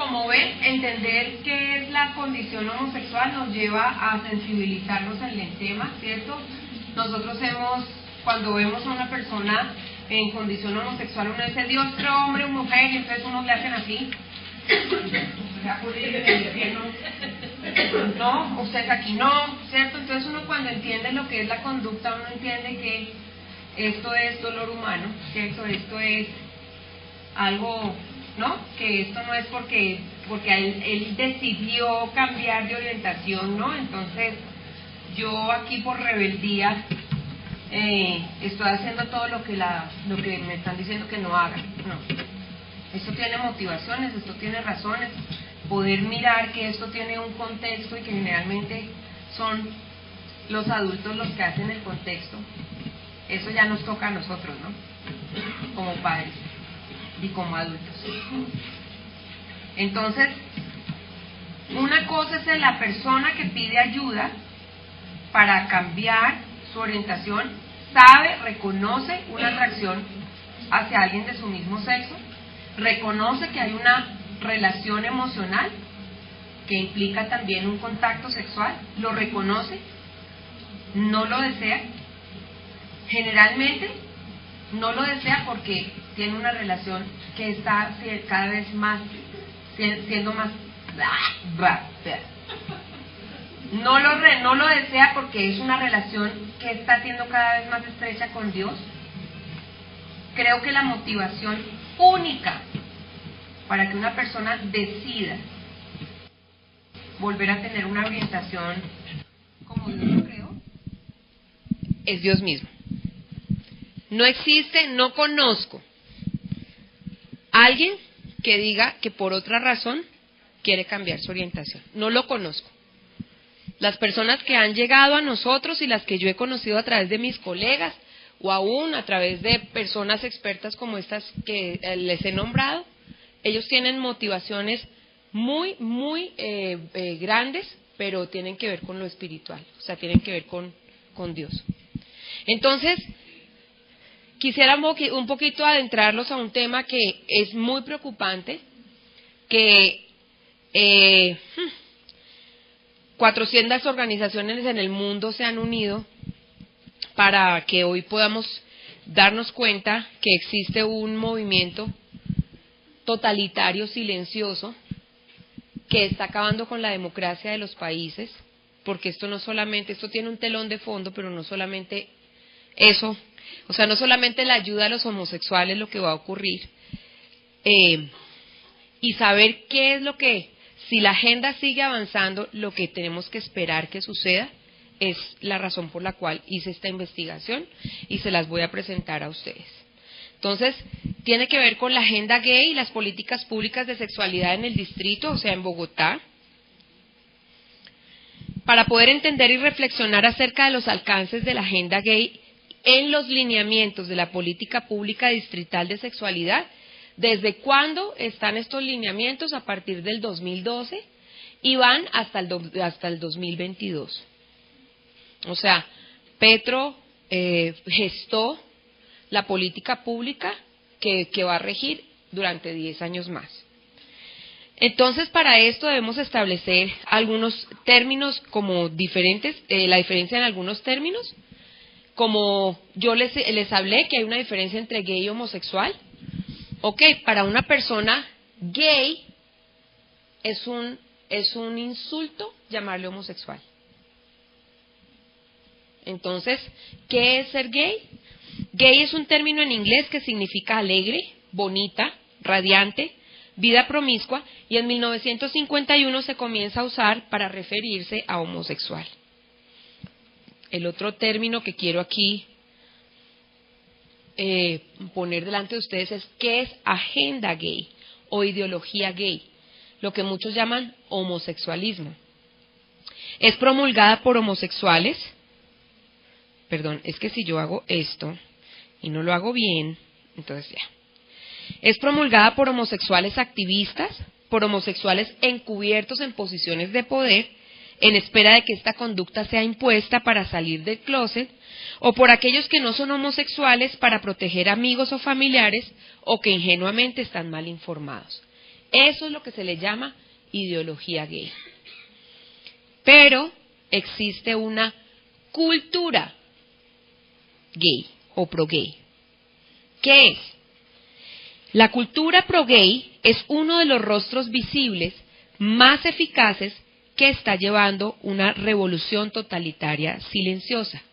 como ven, entender qué es la condición homosexual nos lleva a sensibilizarnos en el tema, ¿cierto? Nosotros cuando vemos a una persona en condición homosexual, uno dice, Dios creó hombre o mujer, y entonces unos le hacen así. No, usted aquí no, ¿cierto? Entonces uno cuando entiende lo que es la conducta, uno entiende que esto es dolor humano, ¿cierto? Esto es algo, ¿no? Que esto no es porque él decidió cambiar de orientación, ¿no? Entonces yo aquí por rebeldía estoy haciendo todo lo que me están diciendo que no haga, no. Esto tiene motivaciones, esto tiene razones, poder mirar que esto tiene un contexto y que generalmente son los adultos los que hacen el contexto. Eso ya nos toca a nosotros, ¿no? Como padres y como adultos. Entonces, una cosa es la persona que pide ayuda para cambiar su orientación, sabe, reconoce una atracción hacia alguien de su mismo sexo, reconoce que hay una relación emocional que implica también un contacto sexual, lo reconoce, no lo desea, generalmente no lo desea porque tiene una relación que está cada vez más siendo más no lo desea porque es una relación que está siendo cada vez más estrecha con Dios. Creo que la motivación única para que una persona decida volver a tener una orientación como Dios lo creó es Dios mismo. No existe, no conozco alguien que diga que por otra razón quiere cambiar su orientación. No lo conozco. Las personas que han llegado a nosotros y las que yo he conocido a través de mis colegas o aún a través de personas expertas como estas que les he nombrado, ellos tienen motivaciones muy grandes, pero tienen que ver con lo espiritual, o sea, tienen que ver con Dios. Entonces, quisiera un poquito adentrarlos a un tema que es muy preocupante, que 400 organizaciones en el mundo se han unido para que hoy podamos darnos cuenta que existe un movimiento totalitario, silencioso, que está acabando con la democracia de los países, porque esto tiene un telón de fondo, pero no solamente eso, o sea, no solamente la ayuda a los homosexuales lo que va a ocurrir, y saber qué es lo que, si la agenda sigue avanzando, lo que tenemos que esperar que suceda, es la razón por la cual hice esta investigación y se las voy a presentar a ustedes. Entonces, tiene que ver con la agenda gay y las políticas públicas de sexualidad en el distrito, o sea, en Bogotá. Para poder entender y reflexionar acerca de los alcances de la agenda gay en los lineamientos de la política pública distrital de sexualidad, ¿desde cuándo están estos lineamientos? A partir del 2012 y van hasta el 2022. O sea, Petro gestó la política pública que va a regir durante 10 años más. Entonces, para esto debemos establecer algunos términos como diferentes, la diferencia en algunos términos, como yo les hablé que hay una diferencia entre gay y homosexual. Ok, para una persona gay es un insulto llamarle homosexual. Entonces, ¿qué es ser gay? Gay es un término en inglés que significa alegre, bonita, radiante, vida promiscua, y en 1951 se comienza a usar para referirse a homosexual. El otro término que quiero aquí poner delante de ustedes es ¿qué es agenda gay o ideología gay? Lo que muchos llaman homosexualismo. Es promulgada por homosexuales. Perdón, es que si yo hago esto y no lo hago bien, entonces ya. Es promulgada por homosexuales activistas, por homosexuales encubiertos en posiciones de poder, en espera de que esta conducta sea impuesta para salir del closet, o por aquellos que no son homosexuales para proteger amigos o familiares, o que ingenuamente están mal informados. Eso es lo que se le llama ideología gay. Pero existe una cultura gay o pro-gay. ¿Qué es? La cultura pro-gay es uno de los rostros visibles más eficaces que está llevando una revolución totalitaria silenciosa.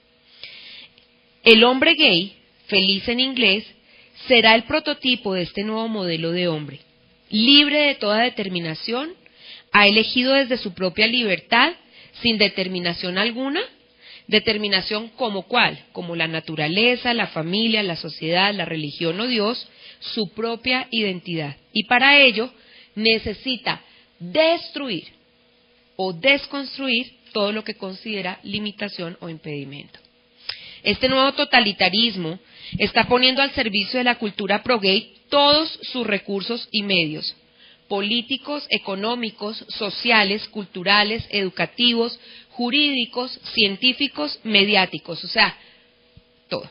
El hombre gay, feliz en inglés, será el prototipo de este nuevo modelo de hombre, libre de toda determinación, ha elegido desde su propia libertad, sin determinación alguna, determinación como cuál, como la naturaleza, la familia, la sociedad, la religión o Dios, su propia identidad. Y para ello necesita destruir o desconstruir todo lo que considera limitación o impedimento. Este nuevo totalitarismo está poniendo al servicio de la cultura pro-gay todos sus recursos y medios, políticos, económicos, sociales, culturales, educativos, jurídicos, científicos, mediáticos, o sea, todo.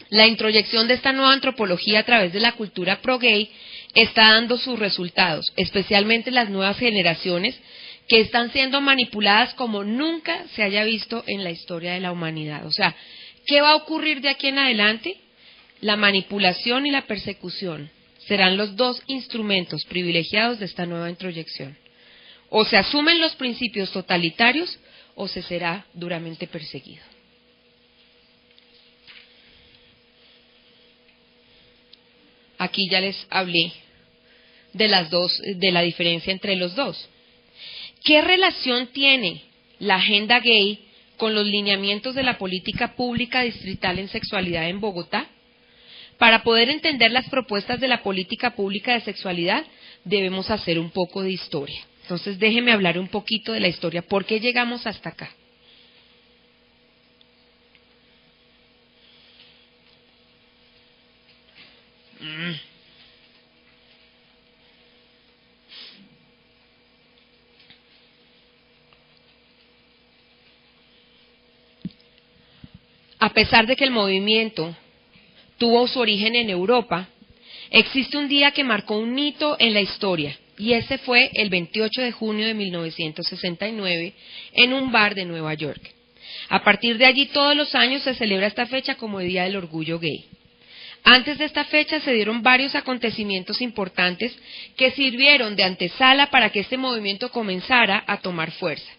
La introyección de esta nueva antropología a través de la cultura pro-gay está dando sus resultados, especialmente las nuevas generaciones que están siendo manipuladas como nunca se haya visto en la historia de la humanidad. O sea, ¿qué va a ocurrir de aquí en adelante? La manipulación y la persecución serán los dos instrumentos privilegiados de esta nueva introyección. O se asumen los principios totalitarios o se será duramente perseguido. Aquí ya les hablé de la diferencia entre los dos. ¿Qué relación tiene la agenda gay con los lineamientos de la política pública distrital en sexualidad en Bogotá? Para poder entender las propuestas de la política pública de sexualidad, debemos hacer un poco de historia. Entonces, déjenme hablar un poquito de la historia. ¿Por qué llegamos hasta acá? A pesar de que el movimiento tuvo su origen en Europa, existe un día que marcó un hito en la historia, y ese fue el 28 de junio de 1969 en un bar de Nueva York. A partir de allí todos los años se celebra esta fecha como el Día del Orgullo Gay. Antes de esta fecha se dieron varios acontecimientos importantes que sirvieron de antesala para que este movimiento comenzara a tomar fuerza.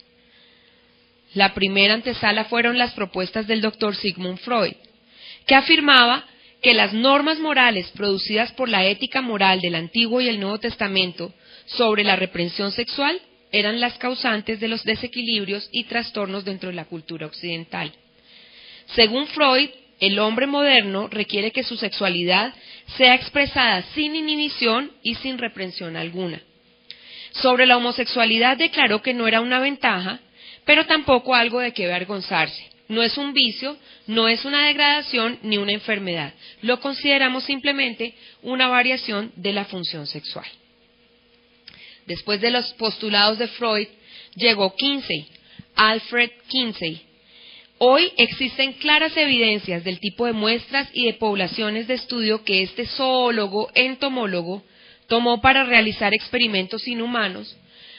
La primera antesala fueron las propuestas del doctor Sigmund Freud, que afirmaba que las normas morales producidas por la ética moral del Antiguo y el Nuevo Testamento sobre la reprensión sexual eran las causantes de los desequilibrios y trastornos dentro de la cultura occidental. Según Freud, el hombre moderno requiere que su sexualidad sea expresada sin inhibición y sin reprensión alguna. Sobre la homosexualidad declaró que no era una ventaja, pero tampoco algo de que avergonzarse. No es un vicio, no es una degradación ni una enfermedad. Lo consideramos simplemente una variación de la función sexual. Después de los postulados de Freud, llegó Kinsey, Alfred Kinsey. Hoy existen claras evidencias del tipo de muestras y de poblaciones de estudio que este zoólogo entomólogo tomó para realizar experimentos inhumanos,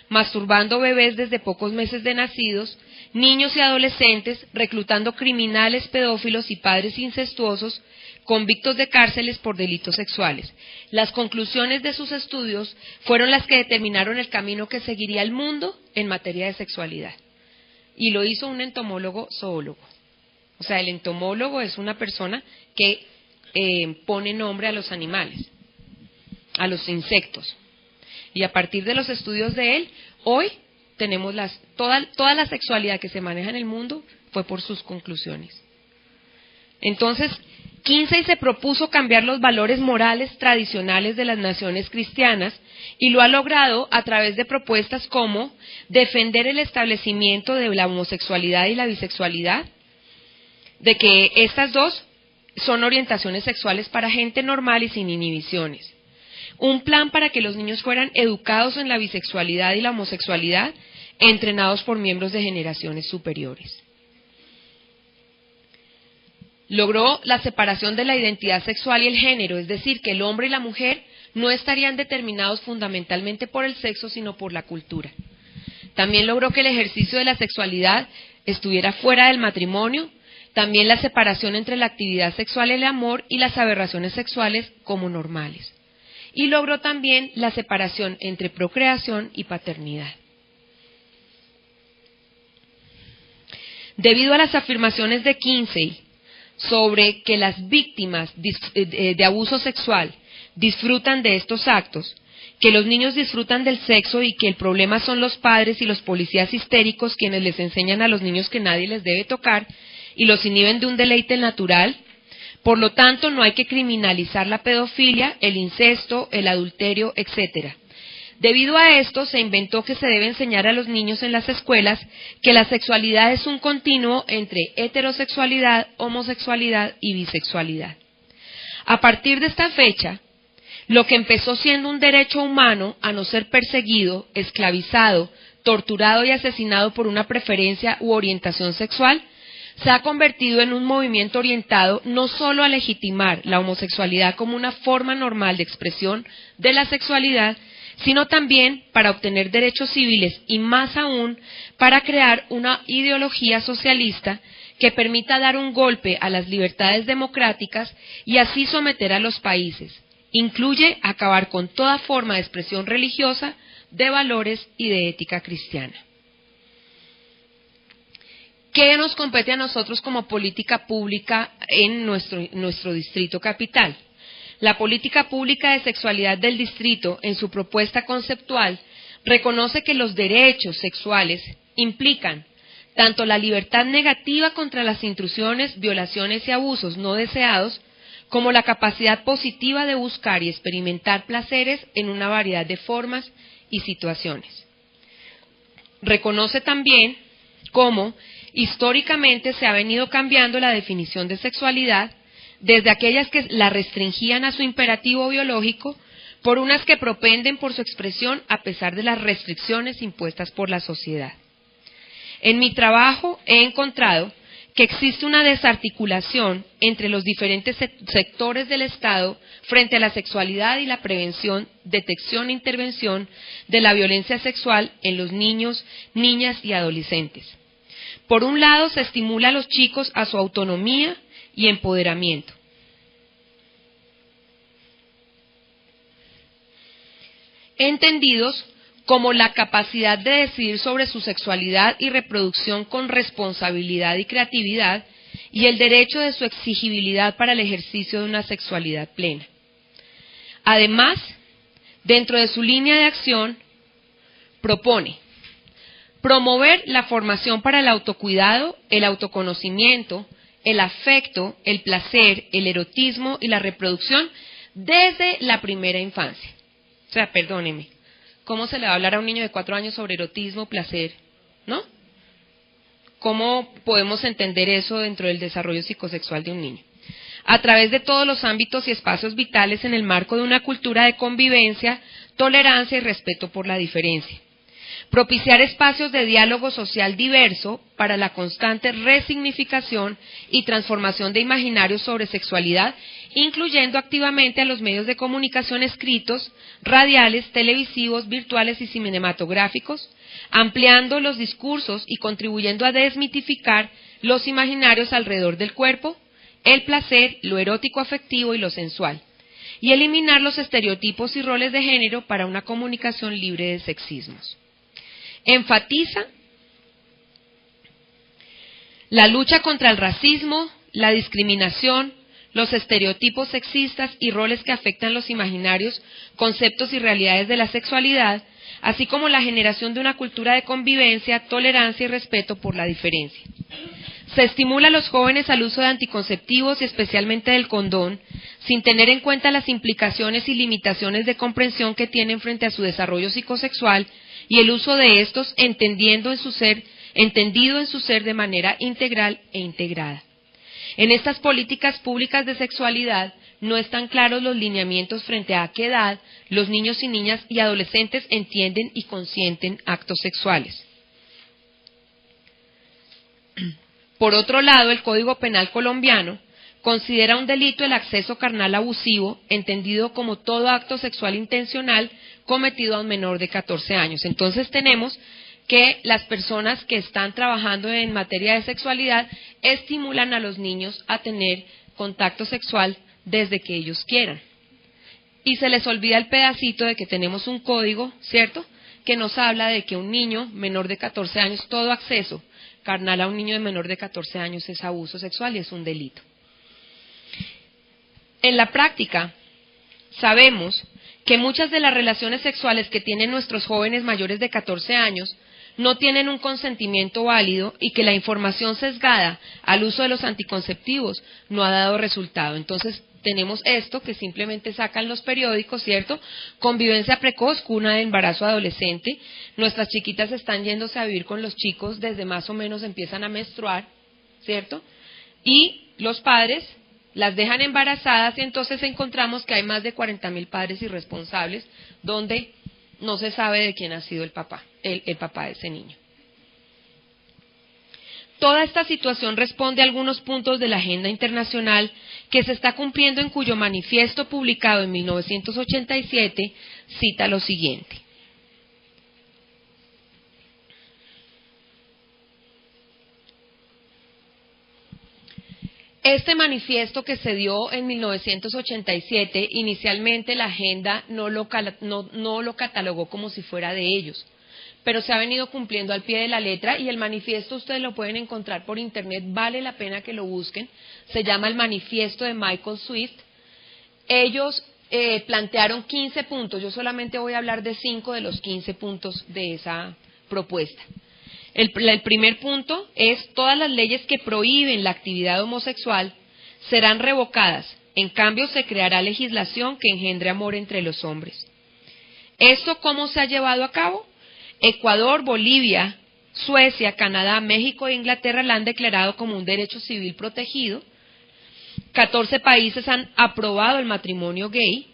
masturbando bebés desde pocos meses de nacidos, niños y adolescentes, reclutando criminales, pedófilos y padres incestuosos, convictos de cárceles por delitos sexuales. Las conclusiones de sus estudios fueron las que determinaron el camino que seguiría el mundo en materia de sexualidad. Y lo hizo un entomólogo zoólogo. O sea, el entomólogo es una persona que pone nombre a los animales, a los insectos. Y a partir de los estudios de él, hoy tenemos toda la sexualidad que se maneja en el mundo fue por sus conclusiones. Entonces, Kinsey se propuso cambiar los valores morales tradicionales de las naciones cristianas y lo ha logrado a través de propuestas como defender el establecimiento de la homosexualidad y la bisexualidad, de que estas dos son orientaciones sexuales para gente normal y sin inhibiciones. Un plan para que los niños fueran educados en la bisexualidad y la homosexualidad, entrenados por miembros de generaciones superiores. Logró la separación de la identidad sexual y el género, es decir, que el hombre y la mujer no estarían determinados fundamentalmente por el sexo, sino por la cultura. También logró que el ejercicio de la sexualidad estuviera fuera del matrimonio, también la separación entre la actividad sexual y el amor y las aberraciones sexuales como normales. Y logró también la separación entre procreación y paternidad. Debido a las afirmaciones de Kinsey sobre que las víctimas de abuso sexual disfrutan de estos actos, que los niños disfrutan del sexo y que el problema son los padres y los policías histéricos quienes les enseñan a los niños que nadie les debe tocar y los inhiben de un deleite natural. Por lo tanto, no hay que criminalizar la pedofilia, el incesto, el adulterio, etc. Debido a esto, se inventó que se debe enseñar a los niños en las escuelas que la sexualidad es un continuo entre heterosexualidad, homosexualidad y bisexualidad. A partir de esta fecha, lo que empezó siendo un derecho humano a no ser perseguido, esclavizado, torturado y asesinado por una preferencia u orientación sexual, se ha convertido en un movimiento orientado no solo a legitimar la homosexualidad como una forma normal de expresión de la sexualidad, sino también para obtener derechos civiles y más aún para crear una ideología socialista que permita dar un golpe a las libertades democráticas y así someter a los países. Incluye acabar con toda forma de expresión religiosa, de valores y de ética cristiana. ¿Qué nos compete a nosotros como política pública en nuestro distrito capital? La política pública de sexualidad del distrito, en su propuesta conceptual, reconoce que los derechos sexuales implican tanto la libertad negativa contra las intrusiones, violaciones y abusos no deseados, como la capacidad positiva de buscar y experimentar placeres en una variedad de formas y situaciones. Reconoce también cómo históricamente se ha venido cambiando la definición de sexualidad, desde aquellas que la restringían a su imperativo biológico, por unas que propenden por su expresión a pesar de las restricciones impuestas por la sociedad. En mi trabajo he encontrado que existe una desarticulación entre los diferentes sectores del Estado frente a la sexualidad y la prevención, detección e intervención de la violencia sexual en los niños, niñas y adolescentes. Por un lado, se estimula a los chicos a su autonomía y empoderamiento. Entendidos como la capacidad de decidir sobre su sexualidad y reproducción con responsabilidad y creatividad, y el derecho de su exigibilidad para el ejercicio de una sexualidad plena. Además, dentro de su línea de acción, propone promover la formación para el autocuidado, el autoconocimiento, el afecto, el placer, el erotismo y la reproducción desde la primera infancia. O sea, perdónenme, ¿cómo se le va a hablar a un niño de 4 años sobre erotismo, placer? ¿No? ¿Cómo podemos entender eso dentro del desarrollo psicosexual de un niño? A través de todos los ámbitos y espacios vitales en el marco de una cultura de convivencia, tolerancia y respeto por la diferencia. Propiciar espacios de diálogo social diverso para la constante resignificación y transformación de imaginarios sobre sexualidad, incluyendo activamente a los medios de comunicación escritos, radiales, televisivos, virtuales y cinematográficos, ampliando los discursos y contribuyendo a desmitificar los imaginarios alrededor del cuerpo, el placer, lo erótico afectivo y lo sensual, y eliminar los estereotipos y roles de género para una comunicación libre de sexismos. Enfatiza la lucha contra el racismo, la discriminación, los estereotipos sexistas y roles que afectan los imaginarios, conceptos y realidades de la sexualidad, así como la generación de una cultura de convivencia, tolerancia y respeto por la diferencia. Se estimula a los jóvenes al uso de anticonceptivos y especialmente del condón, sin tener en cuenta las implicaciones y limitaciones de comprensión que tienen frente a su desarrollo psicosexual y el uso de estos entendido en su ser de manera integral e integrada. En estas políticas públicas de sexualidad no están claros los lineamientos frente a qué edad los niños y niñas y adolescentes entienden y consienten actos sexuales. Por otro lado, el Código Penal colombiano Considera un delito el acceso carnal abusivo, entendido como todo acto sexual intencional cometido a un menor de 14 años. Entonces tenemos que las personas que están trabajando en materia de sexualidad estimulan a los niños a tener contacto sexual desde que ellos quieran. Y se les olvida el pedacito de que tenemos un código, ¿cierto?, que nos habla de que un niño menor de 14 años, todo acceso carnal a un niño de menor de 14 años es abuso sexual y es un delito. En la práctica, sabemos que muchas de las relaciones sexuales que tienen nuestros jóvenes mayores de 14 años no tienen un consentimiento válido y que la información sesgada al uso de los anticonceptivos no ha dado resultado. Entonces, tenemos esto que simplemente sacan los periódicos, ¿cierto? Convivencia precoz, cuna de embarazo adolescente. Nuestras chiquitas están yéndose a vivir con los chicos desde más o menos empiezan a menstruar, ¿cierto? Y los padres las dejan embarazadas y entonces encontramos que hay más de 40.000 padres irresponsables donde no se sabe de quién ha sido el papá de ese niño. Toda esta situación responde a algunos puntos de la agenda internacional que se está cumpliendo, en cuyo manifiesto publicado en 1987 cita lo siguiente. Este manifiesto que se dio en 1987, inicialmente la agenda no lo catalogó como si fuera de ellos, pero se ha venido cumpliendo al pie de la letra y el manifiesto ustedes lo pueden encontrar por internet, vale la pena que lo busquen, se llama el manifiesto de Michael Swift. Ellos plantearon 15 puntos, yo solamente voy a hablar de 5 de los 15 puntos de esa propuesta. El primer punto es: todas las leyes que prohíben la actividad homosexual serán revocadas, en cambio se creará legislación que engendre amor entre los hombres. ¿Esto cómo se ha llevado a cabo? Ecuador, Bolivia, Suecia, Canadá, México e Inglaterra la han declarado como un derecho civil protegido. 14 países han aprobado el matrimonio gay.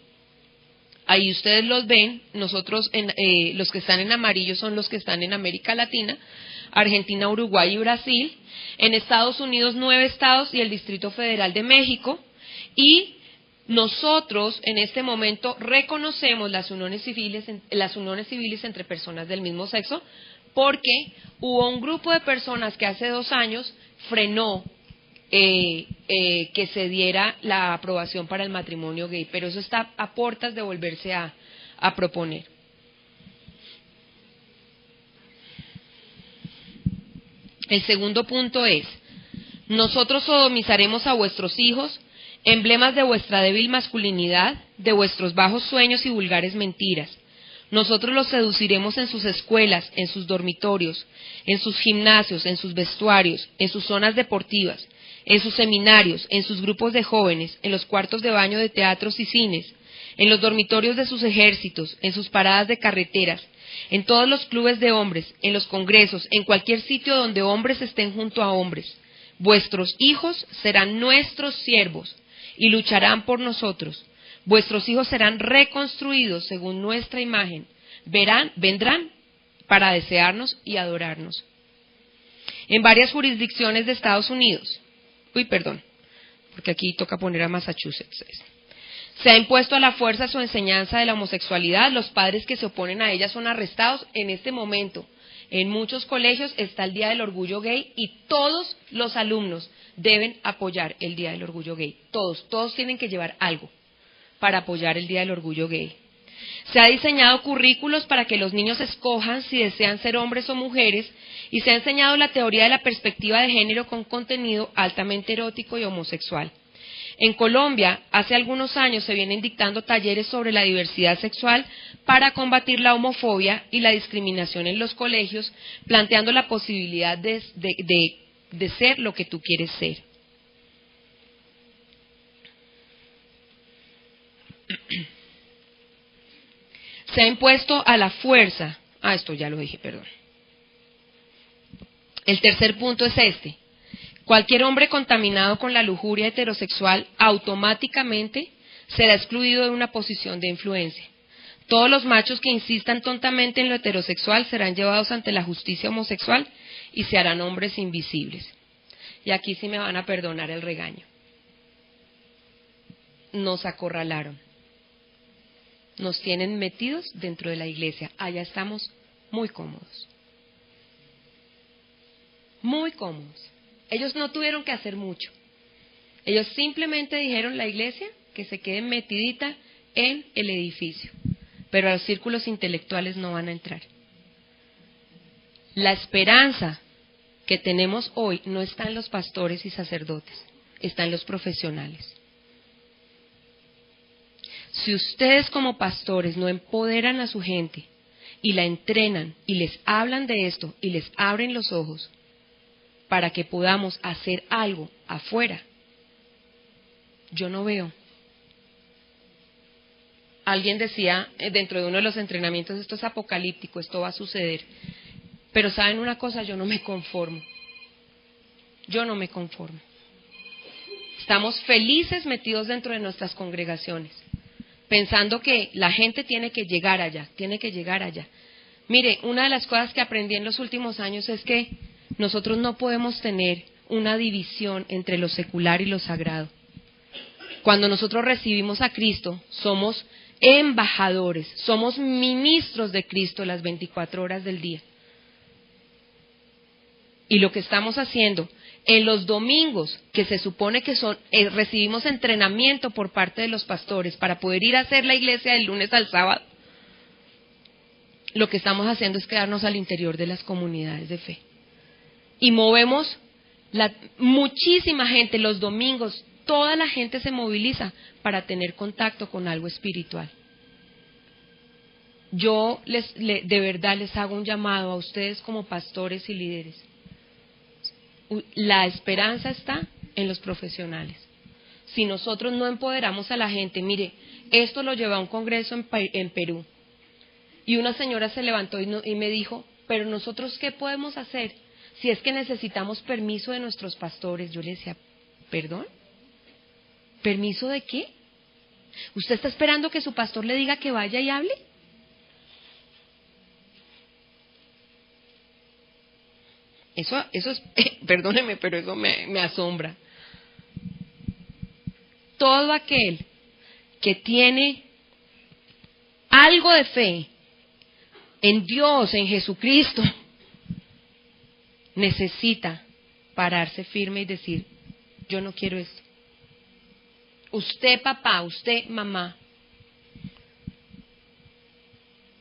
Ahí ustedes los ven, nosotros los que están en amarillo son los que están en América Latina, Argentina, Uruguay y Brasil. En Estados Unidos 9 estados y el Distrito Federal de México. Y nosotros en este momento reconocemos las uniones civiles entre personas del mismo sexo, porque hubo un grupo de personas que hace 2 años frenó que se diera la aprobación para el matrimonio gay, pero eso está a puertas de volverse a proponer. El segundo punto es: nosotros sodomizaremos a vuestros hijos, emblemas de vuestra débil masculinidad, de vuestros bajos sueños y vulgares mentiras. Nosotros los seduciremos en sus escuelas, en sus dormitorios, en sus gimnasios, en sus vestuarios, en sus zonas deportivas, en sus seminarios, en sus grupos de jóvenes, en los cuartos de baño de teatros y cines, en los dormitorios de sus ejércitos, en sus paradas de carreteras, en todos los clubes de hombres, en los congresos, en cualquier sitio donde hombres estén junto a hombres. Vuestros hijos serán nuestros siervos y lucharán por nosotros. Vuestros hijos serán reconstruidos según nuestra imagen. Vendrán para desearnos y adorarnos. En varias jurisdicciones de Estados Unidos, porque aquí toca poner a Massachusetts, se ha impuesto a la fuerza su enseñanza de la homosexualidad. Los padres que se oponen a ella son arrestados. En este momento, en muchos colegios está el Día del Orgullo Gay y todos los alumnos deben apoyar el Día del Orgullo Gay. Todos tienen que llevar algo para apoyar el Día del Orgullo Gay. Se ha diseñado currículos para que los niños escojan si desean ser hombres o mujeres y se ha enseñado la teoría de la perspectiva de género con contenido altamente erótico y homosexual. En Colombia, hace algunos años se vienen dictando talleres sobre la diversidad sexual para combatir la homofobia y la discriminación en los colegios, planteando la posibilidad de ser lo que tú quieres ser. Se ha impuesto a la fuerza. Esto ya lo dije, perdón. El tercer punto es este: cualquier hombre contaminado con la lujuria heterosexual automáticamente será excluido de una posición de influencia. Todos los machos que insistan tontamente en lo heterosexual serán llevados ante la justicia homosexual y se harán hombres invisibles. Y aquí sí me van a perdonar el regaño. nos acorralaron. Nos tienen metidos dentro de la iglesia. Allá estamos muy cómodos. Muy cómodos. Ellos no tuvieron que hacer mucho. Ellos simplemente dijeron la iglesia que se quede metidita en el edificio. Pero a los círculos intelectuales no van a entrar. La esperanza que tenemos hoy no está en los pastores y sacerdotes, está en los profesionales. Si ustedes como pastores no empoderan a su gente y la entrenan y les hablan de esto y les abren los ojos para que podamos hacer algo afuera, yo no veo. Alguien decía dentro de uno de los entrenamientos, esto es apocalíptico, esto va a suceder. Pero ¿saben una cosa? Yo no me conformo. Yo no me conformo. Estamos felices metidos dentro de nuestras congregaciones, pensando que la gente tiene que llegar allá, tiene que llegar allá. Mire, una de las cosas que aprendí en los últimos años es que nosotros no podemos tener una división entre lo secular y lo sagrado. Cuando nosotros recibimos a Cristo, somos embajadores, somos ministros de Cristo las 24 horas del día. Y lo que estamos haciendo en los domingos, que se supone que son recibimos entrenamiento por parte de los pastores para poder ir a hacer la iglesia del lunes al sábado, lo que estamos haciendo es quedarnos al interior de las comunidades de fe. Y movemos muchísima gente los domingos, toda la gente se moviliza para tener contacto con algo espiritual. Yo de verdad les hago un llamado a ustedes como pastores y líderes. La esperanza está en los profesionales. Si nosotros no empoderamos a la gente, mire, esto lo llevé a un congreso en Perú, y una señora se levantó y me dijo, pero nosotros ¿qué podemos hacer si es que necesitamos permiso de nuestros pastores? Yo le decía, ¿perdón? ¿Permiso de qué? ¿Usted está esperando que su pastor le diga que vaya y hable? Eso es, perdóneme, pero eso me asombra. Todo aquel que tiene algo de fe en Dios, en Jesucristo, necesita pararse firme y decir, yo no quiero esto. Usted papá, usted mamá,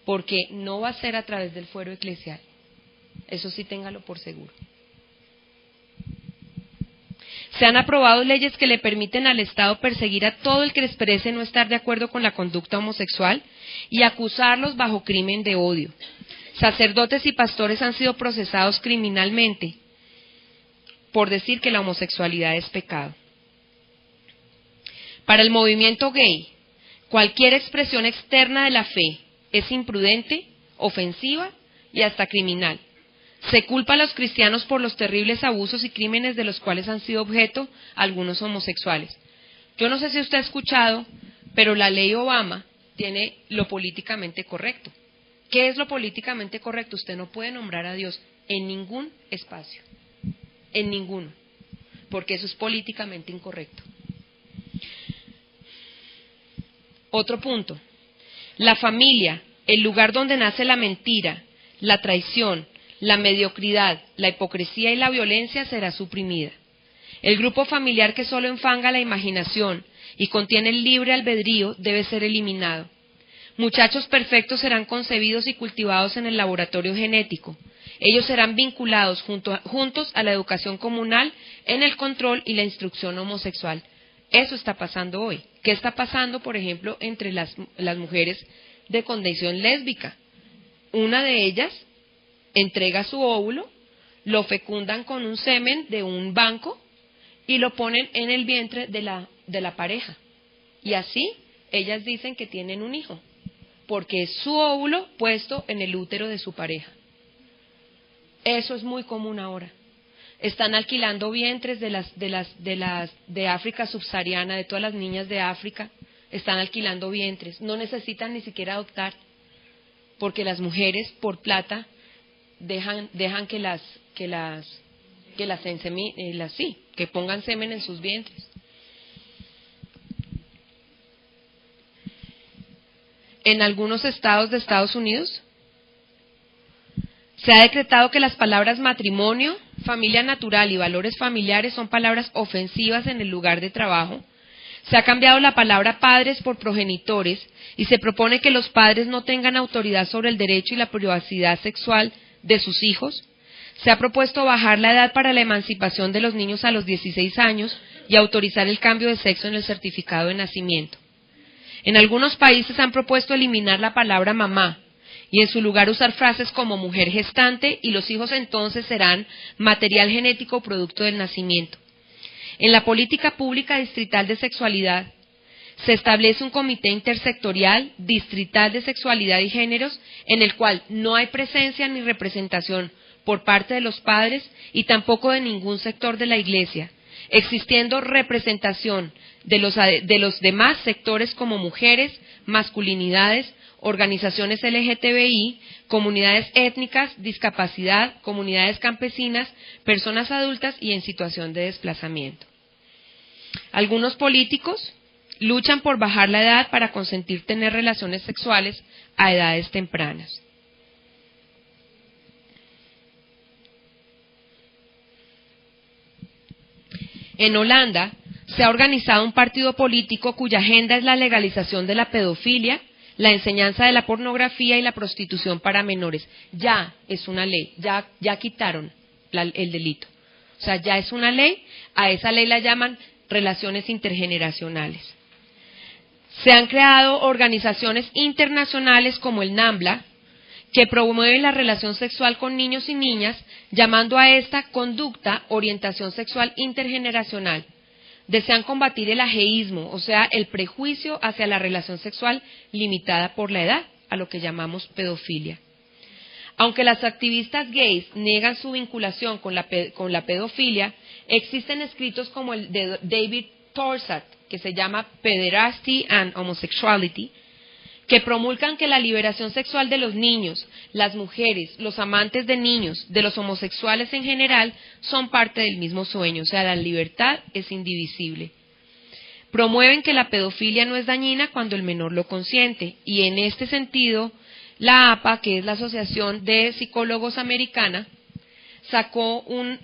porque no va a ser a través del fuero eclesial. Eso sí, téngalo por seguro. Se han aprobado leyes que le permiten al Estado perseguir a todo el que exprese no estar de acuerdo con la conducta homosexual y acusarlos bajo crimen de odio. Sacerdotes y pastores han sido procesados criminalmente por decir que la homosexualidad es pecado. Para el movimiento gay, cualquier expresión externa de la fe es imprudente, ofensiva y hasta criminal. Se culpa a los cristianos por los terribles abusos y crímenes de los cuales han sido objeto algunos homosexuales. Yo no sé si usted ha escuchado, pero la ley Obama tiene lo políticamente correcto. ¿Qué es lo políticamente correcto? Usted no puede nombrar a Dios en ningún espacio, en ninguno, porque eso es políticamente incorrecto. Otro punto, la familia, el lugar donde nace la mentira, la traición, la mediocridad, la hipocresía y la violencia será suprimida. El grupo familiar que solo enfanga la imaginación y contiene el libre albedrío debe ser eliminado. Muchachos perfectos serán concebidos y cultivados en el laboratorio genético. Ellos serán vinculados juntos a la educación comunal en el control y la instrucción homosexual. Eso está pasando hoy. ¿Qué está pasando, por ejemplo, entre las mujeres de condición lésbica? Una de ellas entrega su óvulo, lo fecundan con un semen de un banco y lo ponen en el vientre de la pareja. Y así ellas dicen que tienen un hijo, porque es su óvulo puesto en el útero de su pareja. Eso es muy común ahora. Están alquilando vientres de África subsahariana, de todas las niñas de África, están alquilando vientres. No necesitan ni siquiera adoptar, porque las mujeres por plata dejan que pongan semen en sus vientres. en algunos estados de Estados Unidos se ha decretado que las palabras matrimonio, familia natural y valores familiares son palabras ofensivas en el lugar de trabajo. Se ha cambiado la palabra padres por progenitores y se propone que los padres no tengan autoridad sobre el derecho y la privacidad sexual de sus hijos. Se ha propuesto bajar la edad para la emancipación de los niños a los 16 años y autorizar el cambio de sexo en el certificado de nacimiento. En algunos países han propuesto eliminar la palabra mamá y en su lugar usar frases como mujer gestante, y los hijos entonces serán material genético producto del nacimiento. En la política pública distrital de sexualidad se establece un comité intersectorial distrital de sexualidad y géneros en el cual no hay presencia ni representación por parte de los padres y tampoco de ningún sector de la Iglesia, existiendo representación de los demás sectores como mujeres, masculinidades, organizaciones LGTBI, comunidades étnicas, discapacidad, comunidades campesinas, personas adultas y en situación de desplazamiento. Algunos políticos luchan por bajar la edad para consentir tener relaciones sexuales a edades tempranas. En Holanda se ha organizado un partido político cuya agenda es la legalización de la pedofilia, la enseñanza de la pornografía y la prostitución para menores. Ya es una ley, ya quitaron el delito. O sea, ya es una ley, a esa ley la llaman relaciones intergeneracionales. Se han creado organizaciones internacionales como el NAMBLA, que promueven la relación sexual con niños y niñas, llamando a esta conducta orientación sexual intergeneracional. Desean combatir el ageísmo, o sea, el prejuicio hacia la relación sexual limitada por la edad, a lo que llamamos pedofilia. Aunque las activistas gays niegan su vinculación con la pedofilia, existen escritos como el de David Thorsat, que se llama Pederasty and Homosexuality, que promulgan que la liberación sexual de los niños, las mujeres, los amantes de niños, de los homosexuales en general, son parte del mismo sueño, o sea, la libertad es indivisible. Promueven que la pedofilia no es dañina cuando el menor lo consiente, y en este sentido, la APA, que es la Asociación de Psicólogos Americana, sacó un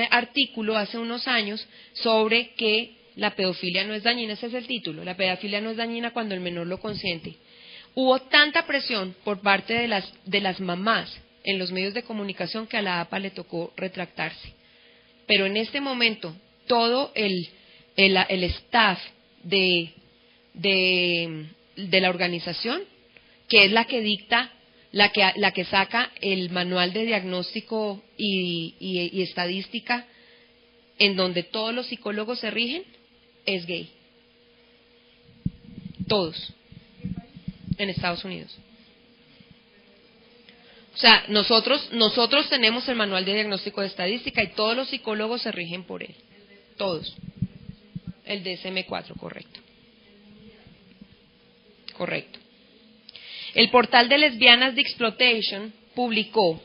artículo hace unos años sobre que la pedofilia no es dañina, ese es el título, la pedofilia no es dañina cuando el menor lo consiente. Hubo tanta presión por parte de las mamás en los medios de comunicación que a la APA le tocó retractarse. Pero en este momento, todo el staff de la organización, que es la que dicta, la que saca el manual de diagnóstico y estadística, en donde todos los psicólogos se rigen, es gay. Todos. En Estados Unidos. O sea, nosotros tenemos el manual de diagnóstico de estadística y todos los psicólogos se rigen por él. Todos. El DSM-4, correcto. Correcto. El portal de lesbianas de Exploitation publicó: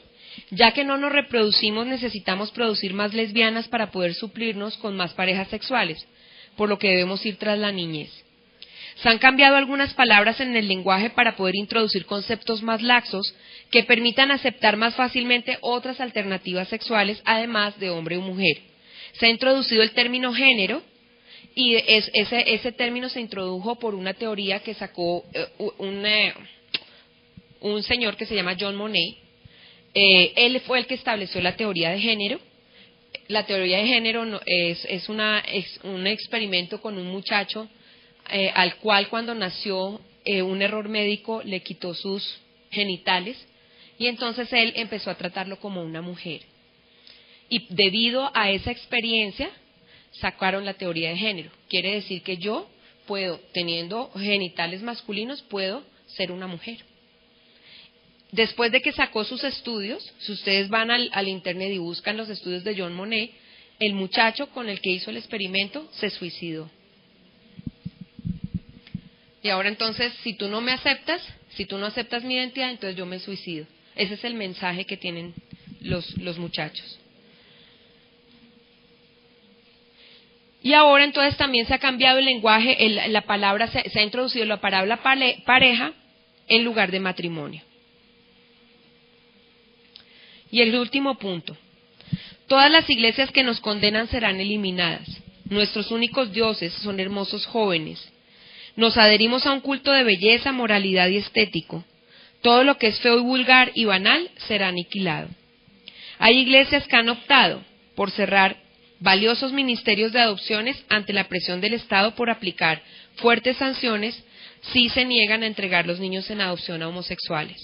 ya que no nos reproducimos, necesitamos producir más lesbianas para poder suplirnos con más parejas sexuales, por lo que debemos ir tras la niñez. Se han cambiado algunas palabras en el lenguaje para poder introducir conceptos más laxos que permitan aceptar más fácilmente otras alternativas sexuales, además de hombre o mujer. Se ha introducido el término género, y ese término se introdujo por una teoría que sacó un señor que se llama John Monnet. Él fue el que estableció la teoría de género. La teoría de género es un experimento con un muchacho al cual cuando nació un error médico le quitó sus genitales y entonces él empezó a tratarlo como una mujer. Y debido a esa experiencia sacaron la teoría de género. Quiere decir que yo puedo, teniendo genitales masculinos, puedo ser una mujer. Después de que sacó sus estudios, si ustedes van al internet y buscan los estudios de John Monnet, el muchacho con el que hizo el experimento se suicidó. Y ahora entonces, si tú no me aceptas, si tú no aceptas mi identidad, entonces yo me suicido. Ese es el mensaje que tienen los muchachos. Y ahora entonces también se ha cambiado el lenguaje, la palabra, se ha introducido la palabra pareja en lugar de matrimonio. Y el último punto. Todas las iglesias que nos condenan serán eliminadas. Nuestros únicos dioses son hermosos jóvenes. Nos adherimos a un culto de belleza, moralidad y estético. Todo lo que es feo y vulgar y banal será aniquilado. Hay iglesias que han optado por cerrar valiosos ministerios de adopciones ante la presión del Estado por aplicar fuertes sanciones si se niegan a entregar los niños en adopción a homosexuales.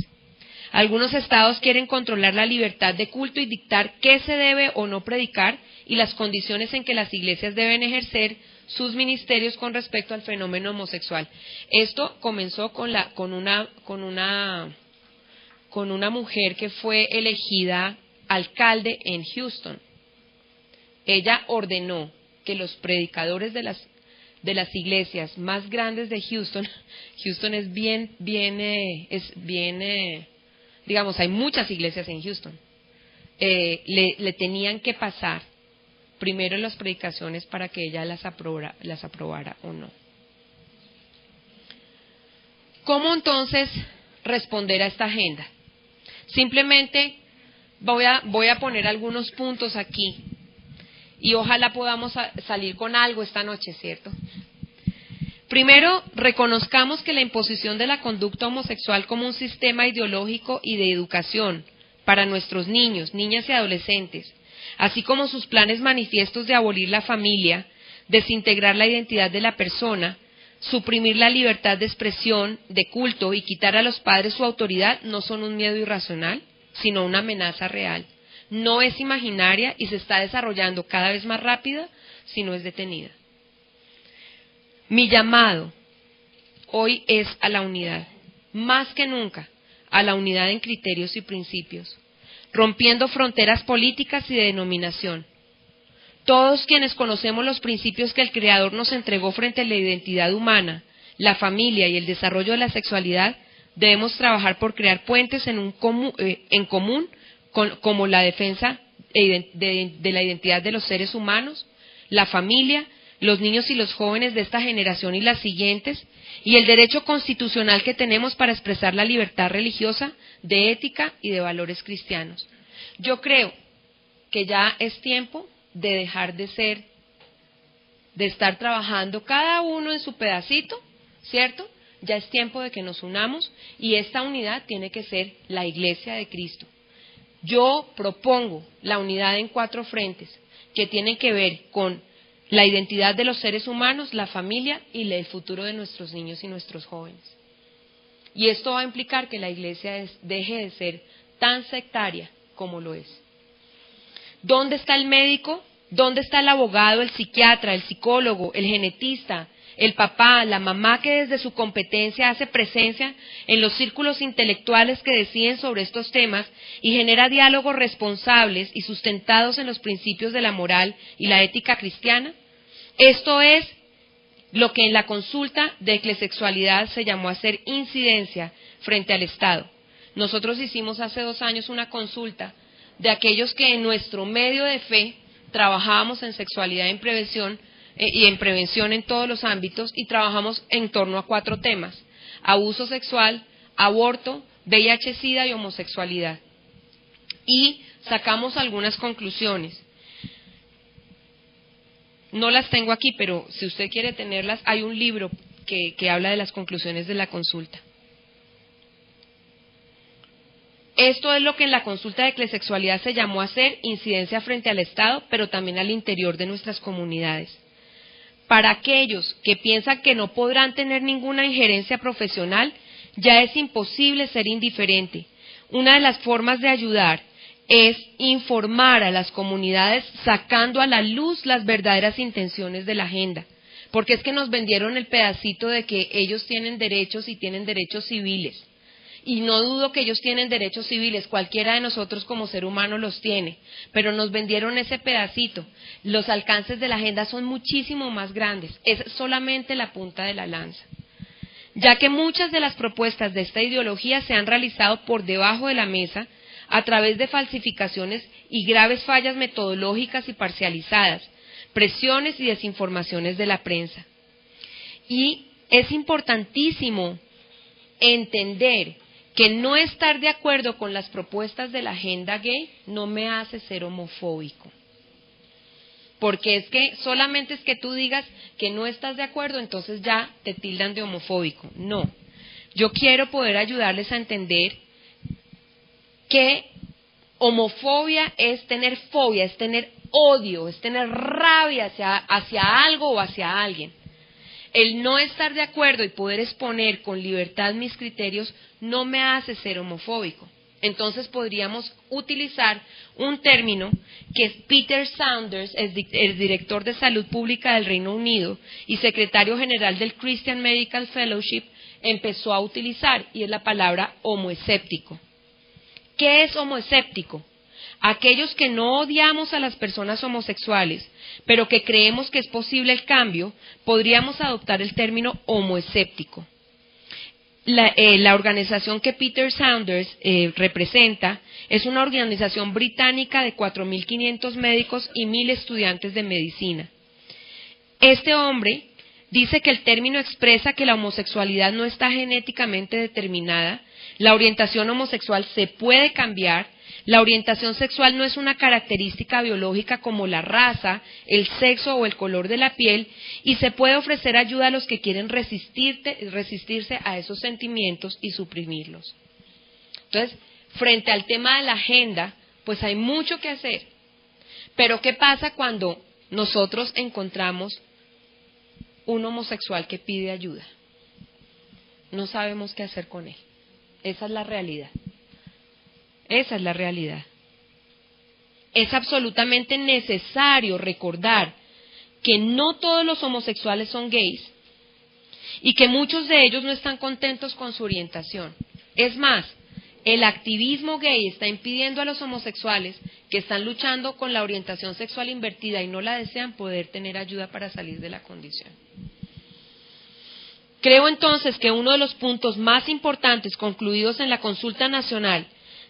Algunos estados quieren controlar la libertad de culto y dictar qué se debe o no predicar y las condiciones en que las iglesias deben ejercer sus ministerios con respecto al fenómeno homosexual. Esto comenzó con una mujer que fue elegida alcalde en Houston. Ella ordenó que los predicadores de las iglesias más grandes de Houston es digamos, hay muchas iglesias en Houston, le tenían que pasar primero las predicaciones para que ella las aprobara o no. ¿Cómo entonces responder a esta agenda? Simplemente voy a poner algunos puntos aquí y ojalá podamos salir con algo esta noche, ¿cierto? Primero, reconozcamos que la imposición de la conducta homosexual como un sistema ideológico y de educación para nuestros niños, niñas y adolescentes, así como sus planes manifiestos de abolir la familia, desintegrar la identidad de la persona, suprimir la libertad de expresión, de culto y quitar a los padres su autoridad, no son un miedo irracional, sino una amenaza real. No es imaginaria y se está desarrollando cada vez más rápida si no es detenida. Mi llamado hoy es a la unidad, más que nunca, a la unidad en criterios y principios, rompiendo fronteras políticas y de denominación. Todos quienes conocemos los principios que el Creador nos entregó frente a la identidad humana, la familia y el desarrollo de la sexualidad, debemos trabajar por crear puentes en común como la defensa de la identidad de los seres humanos, la familia, los niños y los jóvenes de esta generación y las siguientes, y el derecho constitucional que tenemos para expresar la libertad religiosa, de ética y de valores cristianos. Yo creo que ya es tiempo de dejar de estar trabajando cada uno en su pedacito, ¿cierto? Ya es tiempo de que nos unamos y esta unidad tiene que ser la Iglesia de Cristo. Yo propongo la unidad en 4 frentes que tienen que ver con la identidad de los seres humanos, la familia y el futuro de nuestros niños y nuestros jóvenes. Y esto va a implicar que la Iglesia deje de ser tan sectaria como lo es. ¿Dónde está el médico? ¿Dónde está el abogado, el psiquiatra, el psicólogo, el genetista, el papá, la mamá que desde su competencia hace presencia en los círculos intelectuales que deciden sobre estos temas y genera diálogos responsables y sustentados en los principios de la moral y la ética cristiana? Esto es lo que en la consulta de eclesexualidad se llamó hacer incidencia frente al Estado. Nosotros hicimos hace 2 años una consulta de aquellos que en nuestro medio de fe trabajábamos en sexualidad y en prevención en todos los ámbitos y trabajamos en torno a 4 temas: abuso sexual, aborto, VIH-Sida y homosexualidad. Y sacamos algunas conclusiones. No las tengo aquí, pero si usted quiere tenerlas, hay un libro que habla de las conclusiones de la consulta. Esto es lo que en la consulta de eclesexualidad se llamó hacer incidencia frente al Estado, pero también al interior de nuestras comunidades. Para aquellos que piensan que no podrán tener ninguna injerencia profesional, ya es imposible ser indiferente. Una de las formas de ayudar es informar a las comunidades sacando a la luz las verdaderas intenciones de la agenda, porque es que nos vendieron el pedacito de que ellos tienen derechos y tienen derechos civiles, y no dudo que ellos tienen derechos civiles, cualquiera de nosotros como ser humano los tiene, pero nos vendieron ese pedacito. Los alcances de la agenda son muchísimo más grandes, es solamente la punta de la lanza, ya que muchas de las propuestas de esta ideología se han realizado por debajo de la mesa a través de falsificaciones y graves fallas metodológicas y parcializadas, presiones y desinformaciones de la prensa. Y es importantísimo entender que no estar de acuerdo con las propuestas de la agenda gay no me hace ser homofóbico. Porque es que solamente es que tú digas que no estás de acuerdo, entonces ya te tildan de homofóbico. No. Yo quiero poder ayudarles a entender que homofobia es tener fobia, es tener odio, es tener rabia hacia algo o hacia alguien. El no estar de acuerdo y poder exponer con libertad mis criterios no me hace ser homofóbico. Entonces podríamos utilizar un término que Peter Saunders, el director de Salud Pública del Reino Unido y secretario general del Christian Medical Fellowship, empezó a utilizar, y es la palabra homoescéptico. ¿Qué es homoescéptico? Aquellos que no odiamos a las personas homosexuales, pero que creemos que es posible el cambio, podríamos adoptar el término homoescéptico. La organización que Peter Saunders representa es una organización británica de 4.500 médicos y 1.000 estudiantes de medicina. Este hombre dice que el término expresa que la homosexualidad no está genéticamente determinada, la orientación homosexual se puede cambiar, la orientación sexual no es una característica biológica como la raza, el sexo o el color de la piel, y se puede ofrecer ayuda a los que quieren resistirse a esos sentimientos y suprimirlos. Entonces, frente al tema de la agenda, pues hay mucho que hacer. Pero ¿qué pasa cuando nosotros encontramos un homosexual que pide ayuda? No sabemos qué hacer con él. Esa es la realidad. Esa es la realidad. Es absolutamente necesario recordar que no todos los homosexuales son gays y que muchos de ellos no están contentos con su orientación. Es más, el activismo gay está impidiendo a los homosexuales que están luchando con la orientación sexual invertida y no la desean poder tener ayuda para salir de la condición. Creo entonces que uno de los puntos más importantes concluidos en la consulta nacional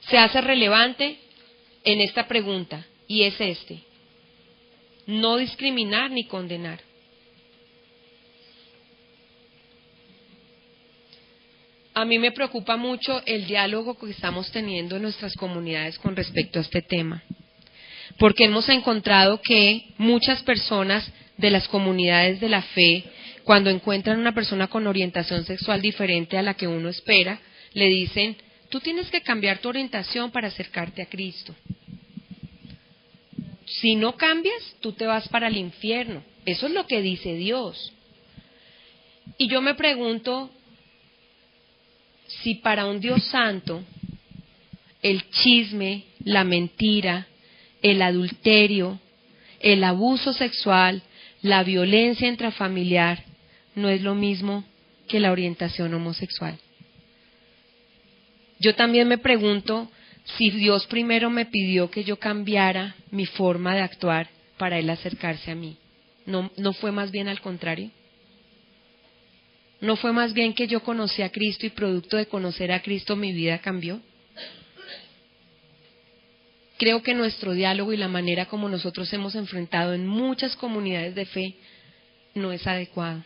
se hace relevante en esta pregunta, y es este: no discriminar ni condenar. A mí me preocupa mucho el diálogo que estamos teniendo en nuestras comunidades con respecto a este tema, porque hemos encontrado que muchas personas de las comunidades de la fe, cuando encuentran una persona con orientación sexual diferente a la que uno espera, le dicen: tú tienes que cambiar tu orientación para acercarte a Cristo. Si no cambias, tú te vas para el infierno. Eso es lo que dice Dios. Y yo me pregunto si para un Dios santo el chisme, la mentira, el adulterio, el abuso sexual, la violencia intrafamiliar no es lo mismo que la orientación homosexual. Yo también me pregunto si Dios primero me pidió que yo cambiara mi forma de actuar para Él acercarse a mí. ¿No fue más bien al contrario? ¿No fue más bien que yo conocí a Cristo y producto de conocer a Cristo mi vida cambió? Creo que nuestro diálogo y la manera como nosotros hemos enfrentado en muchas comunidades de fe no es adecuado.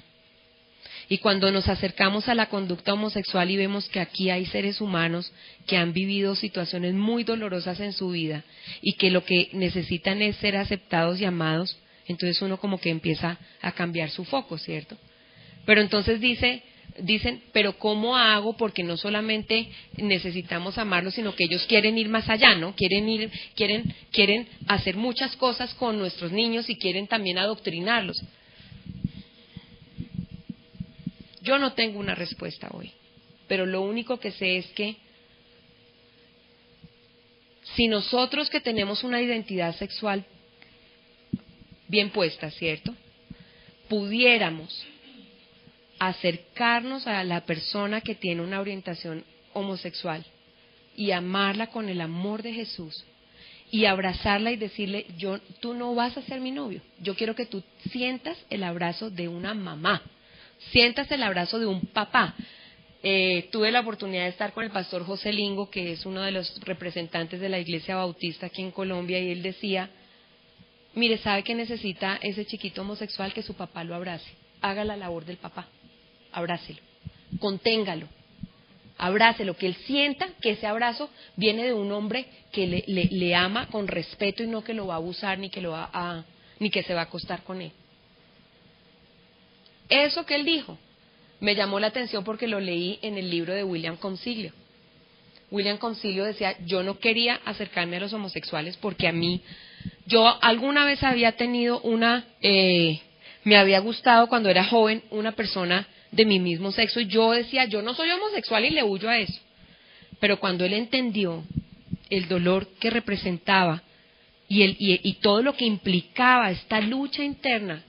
Y cuando nos acercamos a la conducta homosexual y vemos que aquí hay seres humanos que han vivido situaciones muy dolorosas en su vida y que lo que necesitan es ser aceptados y amados, entonces uno como que empieza a cambiar su foco, ¿cierto? Pero entonces dicen, pero ¿cómo hago? Porque no solamente necesitamos amarlos, sino que ellos quieren ir más allá, ¿no? Quieren hacer muchas cosas con nuestros niños y quieren también adoctrinarlos. Yo no tengo una respuesta hoy, pero lo único que sé es que si nosotros que tenemos una identidad sexual bien puesta, ¿cierto?, pudiéramos acercarnos a la persona que tiene una orientación homosexual y amarla con el amor de Jesús y abrazarla y decirle: tú no vas a ser mi novio, yo quiero que tú sientas el abrazo de una mamá, sientas el abrazo de un papá. Tuve la oportunidad de estar con el pastor José Lingo, que es uno de los representantes de la Iglesia Bautista aquí en Colombia, y él decía: mire, ¿sabe qué necesita ese chiquito homosexual? Que su papá lo abrace, haga la labor del papá, abrácelo, conténgalo. abrácelo, que él sienta que ese abrazo viene de un hombre que le ama con respeto y no que lo va a abusar ni que se va a acostar con él. Eso que él dijo me llamó la atención porque lo leí en el libro de William Consiglio. William Consiglio decía, yo no quería acercarme a los homosexuales porque yo alguna vez había tenido me había gustado cuando era joven una persona de mi mismo sexo y yo decía, yo no soy homosexual y le huyo a eso. Pero cuando él entendió el dolor que representaba y todo lo que implicaba esta lucha interna